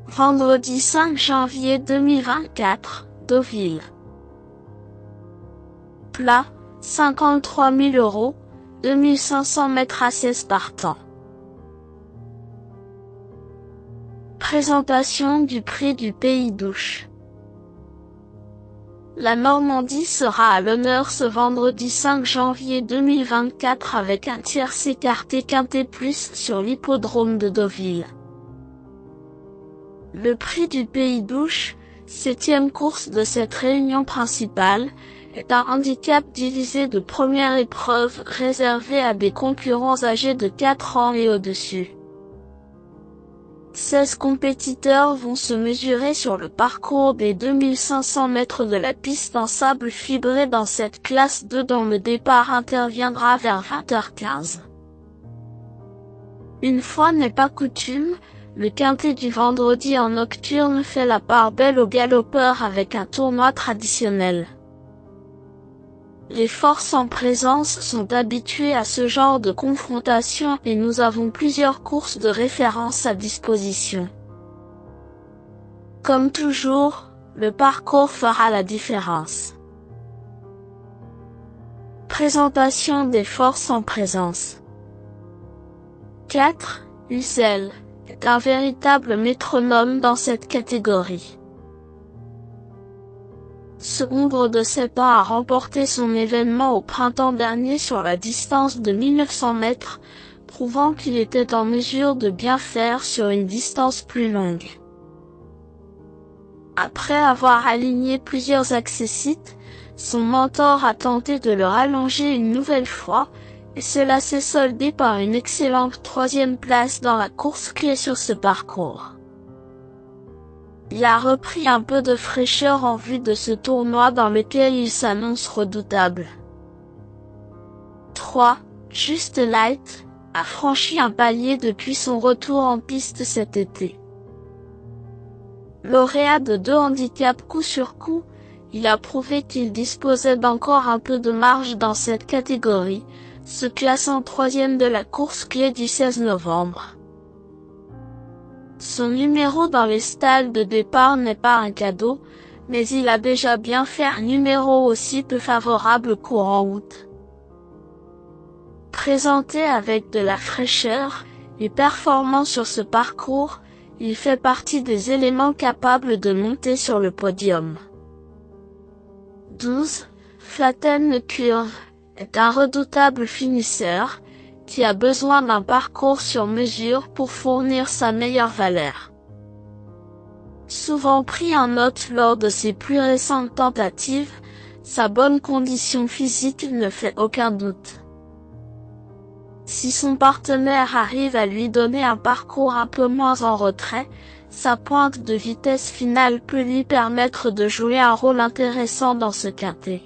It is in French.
Vendredi 5 janvier 2024, Deauville. Plat, 53 000 €, 2500 mètres assises par temps. Présentation du prix du Pays d'Ouche. La Normandie sera à l'honneur ce vendredi 5 janvier 2024 avec un tierce écarté quintet plus sur l'hippodrome de Deauville. Le prix du Pays d'Ouche, 7e course de cette réunion principale, est un handicap divisé de première épreuve réservé à des concurrents âgés de 4 ans et au-dessus. 16 compétiteurs vont se mesurer sur le parcours des 2500 mètres de la piste en sable fibré dans cette classe 2 dont le départ interviendra vers 20h15. Une fois n'est pas coutume, le quintet du vendredi en nocturne fait la part belle aux galopeurs avec un tournoi traditionnel. Les forces en présence sont habituées à ce genre de confrontation et nous avons plusieurs courses de référence à disposition. Comme toujours, le parcours fera la différence. Présentation des forces en présence. 4. Ussel est un véritable métronome dans cette catégorie. Ce Hongre de 7 ans a remporté son événement au printemps dernier sur la distance de 1900 mètres, prouvant qu'il était en mesure de bien faire sur une distance plus longue. Après avoir aligné plusieurs accessites, son mentor a tenté de le rallonger une nouvelle fois, et cela s'est soldé par une excellente 3e place dans la course clé sur ce parcours. Il a repris un peu de fraîcheur en vue de ce tournoi dans lequel il s'annonce redoutable. 3. Just Light a franchi un palier depuis son retour en piste cet été. Lauréat de 2 handicaps coup sur coup, il a prouvé qu'il disposait d'encore un peu de marge dans cette catégorie, se classant 3e de la course clé du 16 novembre. Son numéro dans les stalles de départ n'est pas un cadeau, mais il a déjà bien fait un numéro aussi peu favorable courant août. Présenté avec de la fraîcheur et performant sur ce parcours, il fait partie des éléments capables de monter sur le podium. 12. Flatten Curve est un redoutable finisseur, qui a besoin d'un parcours sur mesure pour fournir sa meilleure valeur. Souvent pris en note lors de ses plus récentes tentatives, sa bonne condition physique ne fait aucun doute. Si son partenaire arrive à lui donner un parcours un peu moins en retrait, sa pointe de vitesse finale peut lui permettre de jouer un rôle intéressant dans ce quintet.